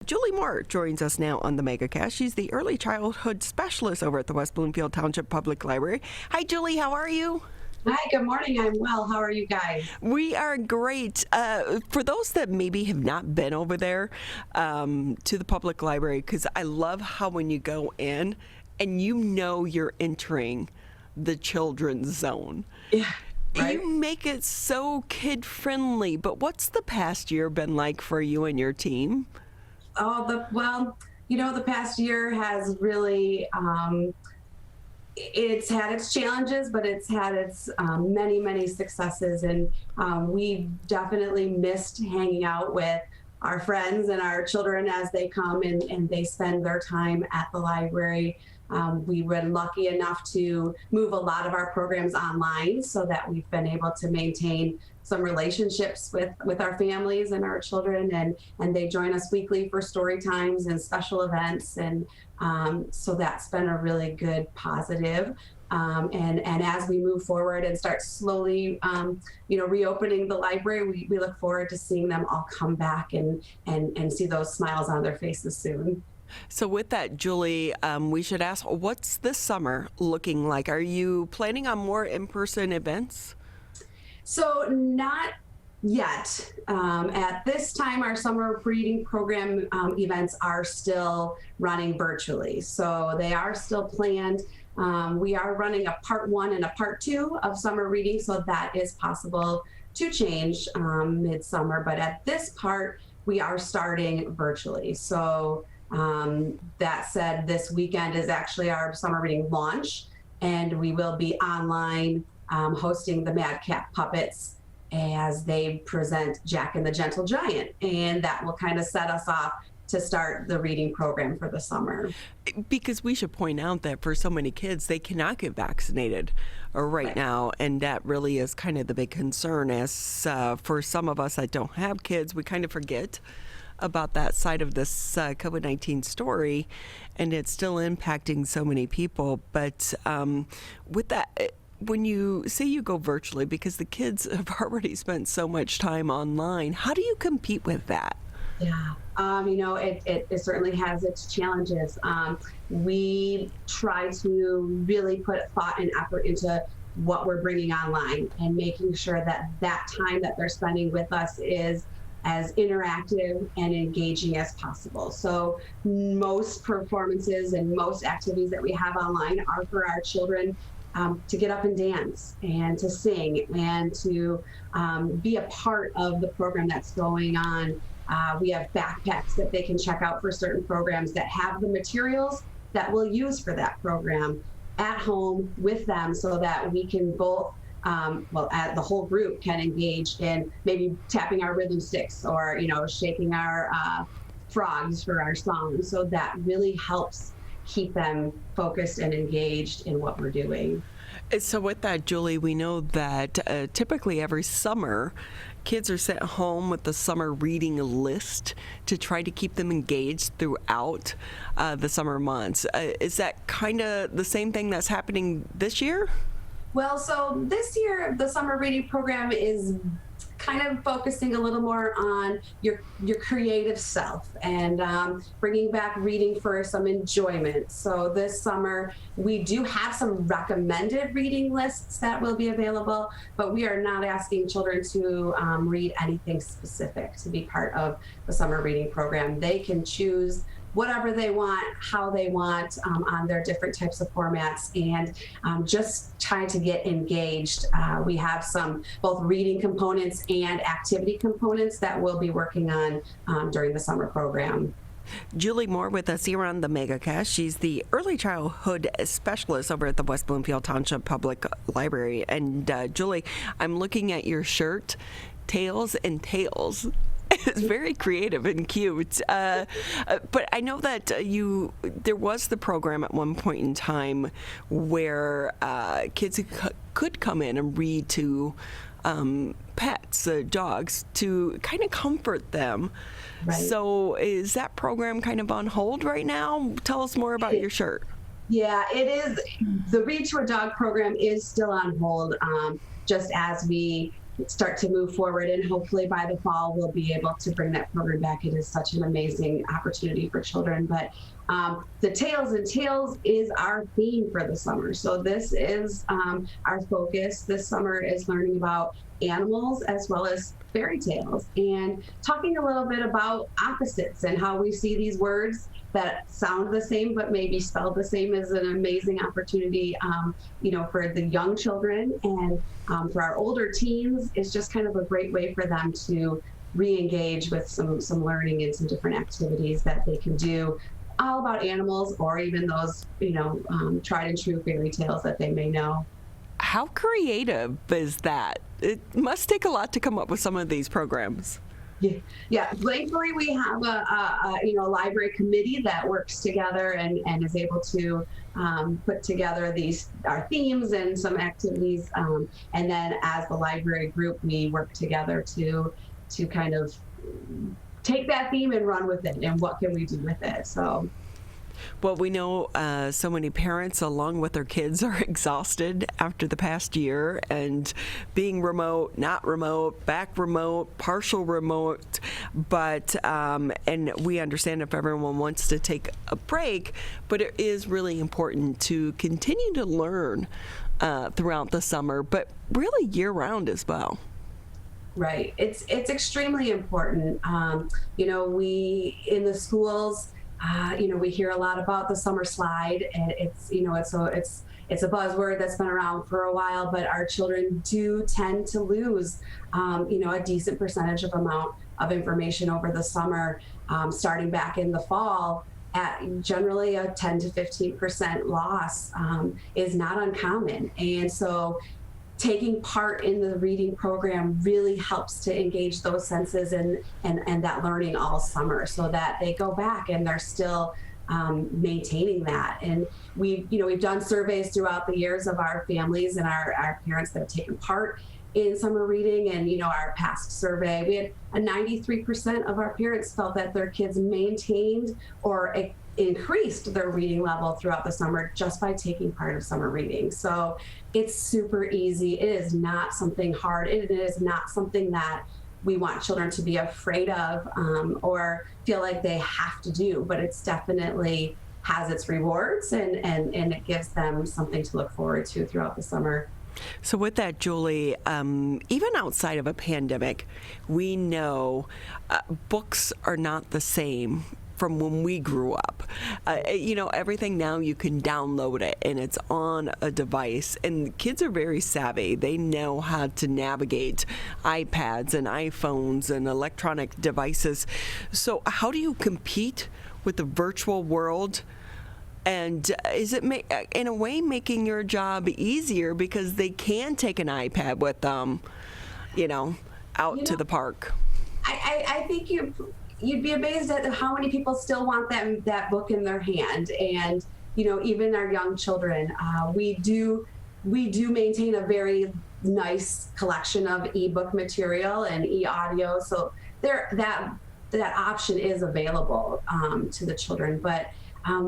Julie Moore joins us now on the MegaCast. She's the early childhood specialist over at the West Bloomfield Township Public Library. Hi, Julie. How are you? Hi, good morning. I'm well. How are you guys? We are great. For those that maybe have not been over there to the public library, because I love how when you go in and you know you're entering the children's zone. Yeah. Right? You make it so kid-friendly, but what's the past year been like for you and your team? The past year has really, it's had its challenges, but it's had its many, many successes. And we definitely missed hanging out with our friends and our children as they come and they spend their time at the library. We were lucky enough to move a lot of our programs online so that we've been able to maintain some relationships with our families and our children, and they join us weekly for story times and special events, and so that's been a really good positive. And as we move forward and start slowly, reopening the library, we look forward to seeing them all come back and see those smiles on their faces soon. So with that, Julie, we should ask, what's this summer looking like? Are you planning on more in-person events? So not yet. At this time, our summer reading program events are still running virtually. So they are still planned. We are running a part 1 and a part 2 of summer reading, so that is possible to change midsummer. But at this part, we are starting virtually. So that said, this weekend is actually our summer reading launch, and we will be online hosting the Madcap Puppets as they present Jack and the Gentle Giant, and that will kind of set us off to start the reading program for the summer. Because we should point out that for so many kids, they cannot get vaccinated right now, and that really is kind of the big concern. As for some of us that don't have kids, we kind of forget about that side of this COVID-19 story, and it's still impacting so many people. But with that, when you say you go virtually, because the kids have already spent so much time online, how do you compete with that? Yeah, it certainly has its challenges. We try to really put thought and effort into what we're bringing online and making sure that that time that they're spending with us is as interactive and engaging as possible. So most performances and most activities that we have online are for our children to get up and dance and to sing and to be a part of the program that's going on. We have backpacks that they can check out for certain programs that have the materials that we'll use for that program at home with them, so that we can both the whole group can engage in maybe tapping our rhythm sticks or, shaking our frogs for our songs. So that really helps keep them focused and engaged in what we're doing. So with that, Julie, we know that typically every summer, kids are sent home with the summer reading list to try to keep them engaged throughout the summer months. Is that kind of the same thing that's happening this year? Well, so this year, the summer reading program is kind of focusing a little more on your creative self and bringing back reading for some enjoyment. So this summer, we do have some recommended reading lists that will be available, but we are not asking children to read anything specific to be part of the summer reading program. They can choose whatever they want, how they want, on their different types of formats, and just trying to get engaged. We have some both reading components and activity components that we'll be working on during the summer program. Julie Moore with us here on the MegaCast. She's the early childhood specialist over at the West Bloomfield Township Public Library. And Julie, I'm looking at your shirt, Tails and Tales. It's very creative and cute. But I know that there was the program at one point in time where kids could come in and read to pets, dogs, to kind of comfort them. Right. So is that program kind of on hold right now? Tell us more about your shirt. Yeah, it is. The Read to a Dog program is still on hold, just as we start to move forward, and hopefully by the fall we'll be able to bring that program back. It is such an amazing opportunity for children. But the Tales and Tales is our theme for the summer. So this is our focus this summer, is learning about animals as well as fairy tales, and talking a little bit about opposites and how we see these words that sound the same but maybe spelled the same. Is an amazing opportunity, for the young children, and for our older teens. It's just kind of a great way for them to re-engage with some learning and some different activities that they can do, all about animals, or even those tried and true fairy tales that they may know. How creative is that? It must take a lot to come up with some of these programs. Yeah. Thankfully, we have a library committee that works together and is able to put together our themes and some activities. And then, as the library group, we work together to kind of take that theme and run with it. And what can we do with it? So. Well, we know so many parents, along with their kids, are exhausted after the past year, and being remote, not remote, back remote, partial remote. But and we understand if everyone wants to take a break, but it is really important to continue to learn throughout the summer, but really year-round as well. Right. It's extremely important. We in the schools. We hear a lot about the summer slide, and it's a buzzword that's been around for a while, but our children do tend to lose, a decent percentage of amount of information over the summer, starting back in the fall. At generally a 10 to 15% loss is not uncommon, and so taking part in the reading program really helps to engage those senses and that learning all summer, so that they go back and they're still maintaining that. And we've done surveys throughout the years of our families and our parents that have taken part in summer reading. And our past survey, we had a 93% of our parents felt that their kids maintained or increased their reading level throughout the summer just by taking part of summer reading. So it's super easy. It is not something hard. It is not something that we want children to be afraid of or feel like they have to do, but it's definitely has its rewards, and it gives them something to look forward to throughout the summer. So with that, Julie, even outside of a pandemic, we know books are not the same from when we grew up. Everything now, you can download it and it's on a device, and kids are very savvy. They know how to navigate iPads and iPhones and electronic devices. So how do you compete with the virtual world? And is it, in a way, making your job easier because they can take an iPad with them, out to the park? I think you'd be amazed at how many people still want that book in their hand. And even our young children, we do maintain a very nice collection of ebook material and e-audio, so that option is available to the children. But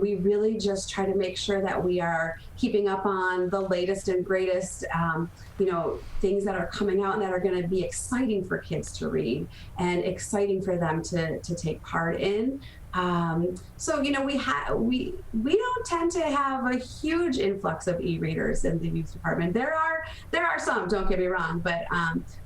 we really just try to make sure that we are keeping up on the latest and greatest, things that are coming out and that are going to be exciting for kids to read and exciting for them to take part in. So we don't tend to have a huge influx of e-readers in the youth department. There are some, don't get me wrong, but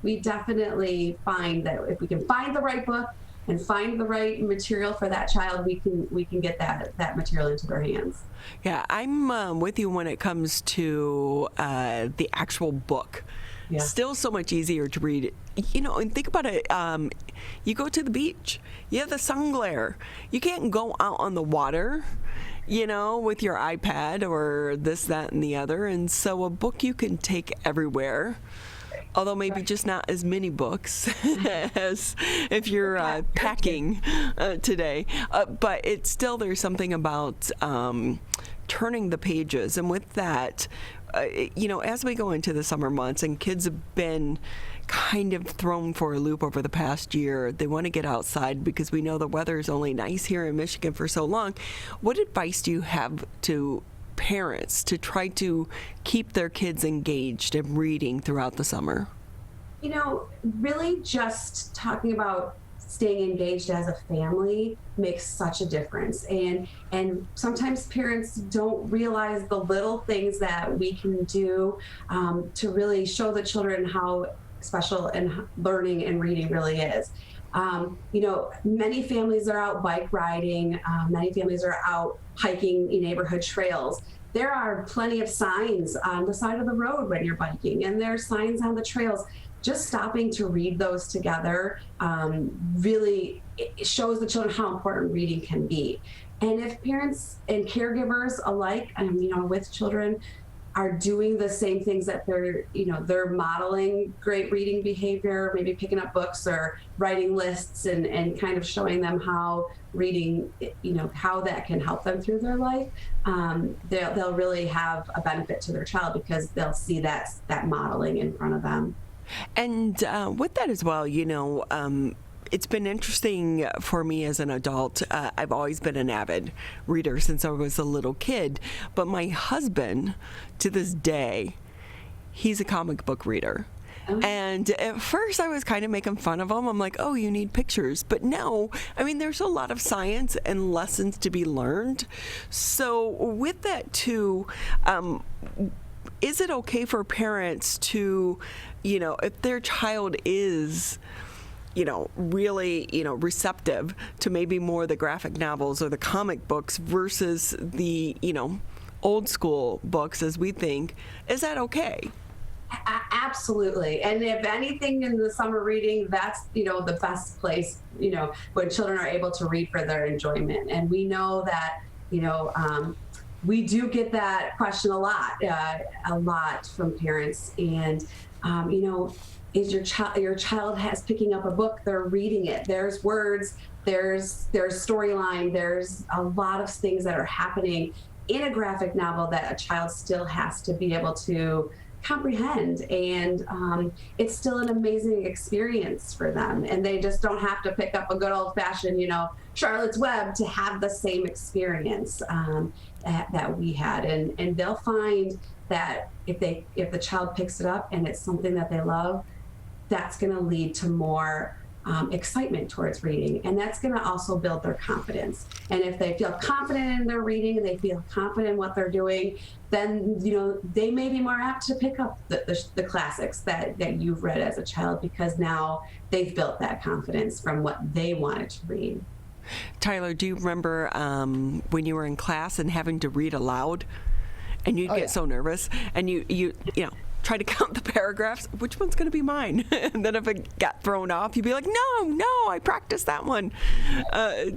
we definitely find that if we can find the right book and find the right material for that child, we can get that material into their hands. Yeah, I'm with you when it comes to the actual book. Yeah. Still so much easier to read. And think about it. You go to the beach, you have the sun glare. You can't go out on the water, with your iPad or this, that, and the other. And so a book you can take everywhere. Although maybe just not as many books as if you're packing today. But it's still, there's something about turning the pages. And with that, as we go into the summer months and kids have been kind of thrown for a loop over the past year, they want to get outside because we know the weather is only nice here in Michigan for so long. What advice do you have to parents to try to keep their kids engaged in reading throughout the summer? Really just talking about staying engaged as a family makes such a difference. And sometimes parents don't realize the little things that we can do to really show the children how special and learning and reading really is. Many families are out bike riding. Many families are out hiking neighborhood trails. There are plenty of signs on the side of the road when you're biking, and there are signs on the trails. Just stopping to read those together really it shows the children how important reading can be. And if parents and caregivers alike, with children, are doing the same things that they're modeling great reading behavior, maybe picking up books or writing lists and kind of showing them how reading, how that can help them through their life, they'll really have a benefit to their child because they'll see that modeling in front of them. And with that as well, it's been interesting for me as an adult. I've always been an avid reader since I was a little kid. But my husband, to this day, he's a comic book reader. Oh. And at first I was kind of making fun of him. I'm like, oh, you need pictures. But no, there's a lot of science and lessons to be learned. So with that too, is it okay for parents to, if their child is, really, receptive to maybe more of the graphic novels or the comic books versus the, old school books as we think, is that okay? Absolutely. And if anything in the summer reading, that's, the best place, when children are able to read for their enjoyment. And we know that, we do get that question a lot from parents. And, is your child has picking up a book, they're reading it. There's words, there's storyline, there's a lot of things that are happening in a graphic novel that a child still has to be able to comprehend. And it's still an amazing experience for them. And they just don't have to pick up a good old fashioned, Charlotte's Web to have the same experience that we had. And they'll find that if the child picks it up and it's something that they love, that's going to lead to more excitement towards reading, and that's going to also build their confidence. And if they feel confident in their reading and they feel confident in what they're doing, then they may be more apt to pick up the classics that you've read as a child, because now they've built that confidence from what they wanted to read. Tyler, do you remember when you were in class and having to read aloud, and you'd get so nervous, and you try to count the paragraphs, which one's going to be mine? And then if it got thrown off, you'd be like, no, I practiced that one.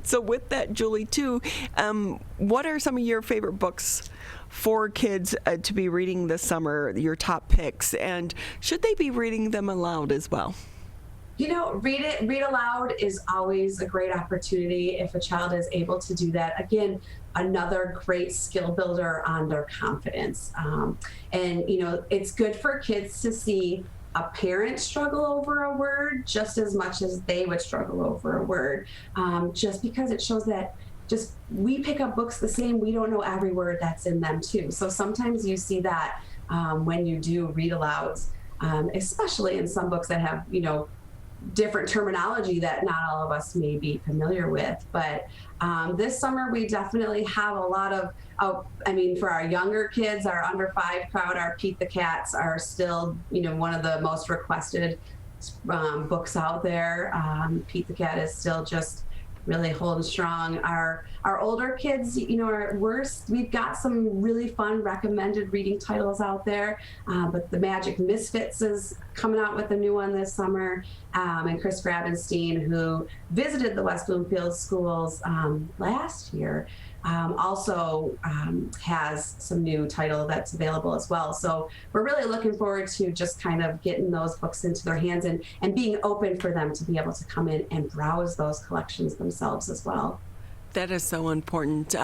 So with that, Julie, too, what are some of your favorite books for kids to be reading this summer, your top picks, and should they be reading them aloud as well? Read aloud is always a great opportunity if a child is able to do that. Again, another great skill builder on their confidence. And it's good for kids to see a parent struggle over a word just as much as they would struggle over a word, just because it shows that we pick up books the same. We don't know every word that's in them too. So sometimes you see that when you do read alouds, especially in some books that have, different terminology that not all of us may be familiar with. But this summer we definitely have a lot of, for our younger kids, our under 5 crowd, our Pete the Cats are still, one of the most requested books out there. Pete the Cat is still just really holding strong. Our older kids, we've got some really fun recommended reading titles out there, but the Magic Misfits is coming out with a new one this summer, and Chris Grabenstein, who visited the West Bloomfield schools last year, also has some new title that's available as well. So we're really looking forward to just kind of getting those books into their hands and being open for them to be able to come in and browse those collections themselves as well. That is so important.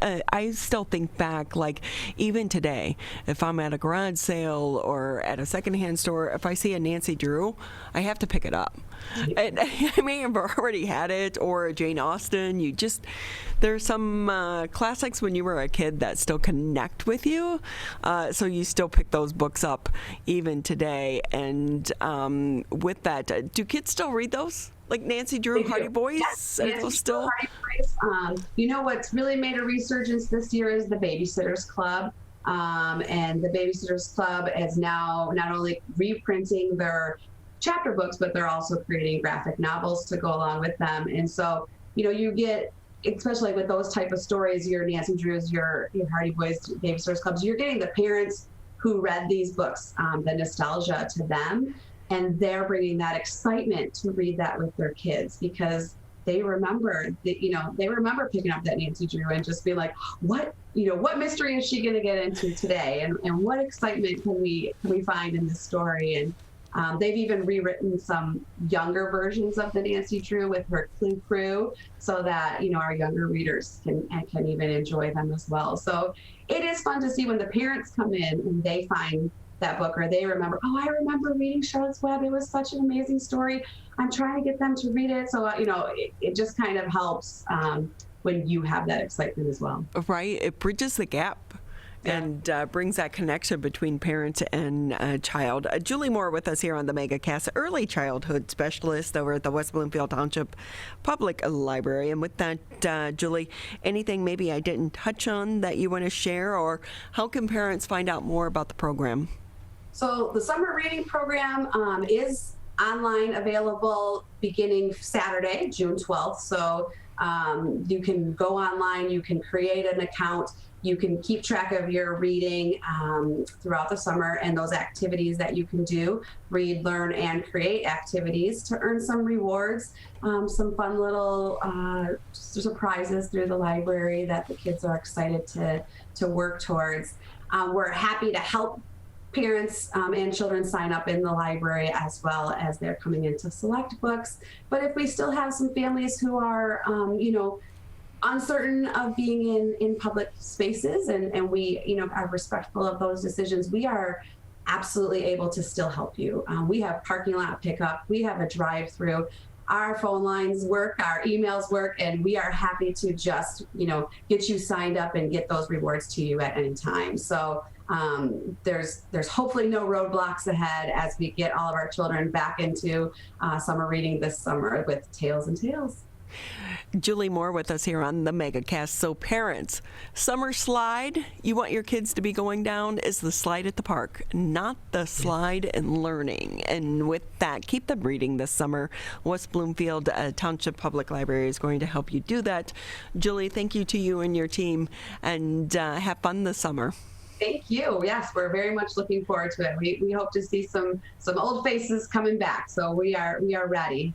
I still think back, like even today, if I'm at a garage sale or at a secondhand store, if I see a Nancy Drew, I have to pick it up. And I may have already had it, or a Jane Austen. There's some classics when you were a kid that still connect with you, so you still pick those books up even today. And with that, do kids still read those? Like Nancy Drew, Hardy Boys? Yes, Are Nancy those still? Drew, Hardy Boys. You know what's really made a resurgence this year is the Babysitters Club. And the Babysitters Club is now not only reprinting their chapter books, but they're also creating graphic novels to go along with them. And so, you get, especially with those type of stories, your Nancy Drews, your Hardy Boys, Babysitters Clubs, you're getting the parents who read these books, the nostalgia to them, and they're bringing that excitement to read that with their kids because they remember they remember picking up that Nancy Drew and just being like, what mystery is she going to get into today, and what excitement can we find in this story? And they've even rewritten some younger versions of the Nancy Drew with her Clue Crew, so that our younger readers can even enjoy them as well. So it is fun to see when the parents come in and they find that book, or they remember, I remember reading Charlotte's Web. It was such an amazing story. I'm trying to get them to read it. So it just kind of helps when you have that excitement as well. Right, it bridges the gap. Yeah. And brings that connection between parent and child. Julie Moore with us here on the MegaCast, early childhood specialist over at the West Bloomfield Township Public Library. And with that, Julie, anything maybe I didn't touch on that you want to share, or how can parents find out more about the program? So the summer reading program is online, available beginning Saturday, June 12th. So you can go online, you can create an account. You can keep track of your reading throughout the summer and those activities that you can do, read, learn, and create activities to earn some rewards, some fun little surprises through the library that the kids are excited to work towards. We're happy to help parents and children sign up in the library as well as they're coming in to select books. But if we still have some families who are, uncertain of being in public spaces and we are respectful of those decisions, we are absolutely able to still help you. We have parking lot pickup, we have a drive-through, our phone lines work, our emails work, and we are happy to just get you signed up and get those rewards to you at any time. So there's hopefully no roadblocks ahead as we get all of our children back into summer reading this summer with Tales and Tales. Julie Moore with us here on the MegaCast. So parents, summer slide you want your kids to be going down is the slide at the park, not the slide and learning. And with that, keep them reading this summer. West Bloomfield Township Public Library is going to help you do that. Julie, thank you to you and your team, and have fun this summer. Thank you. Yes, we're very much looking forward to it. We hope to see some old faces coming back. So we are ready.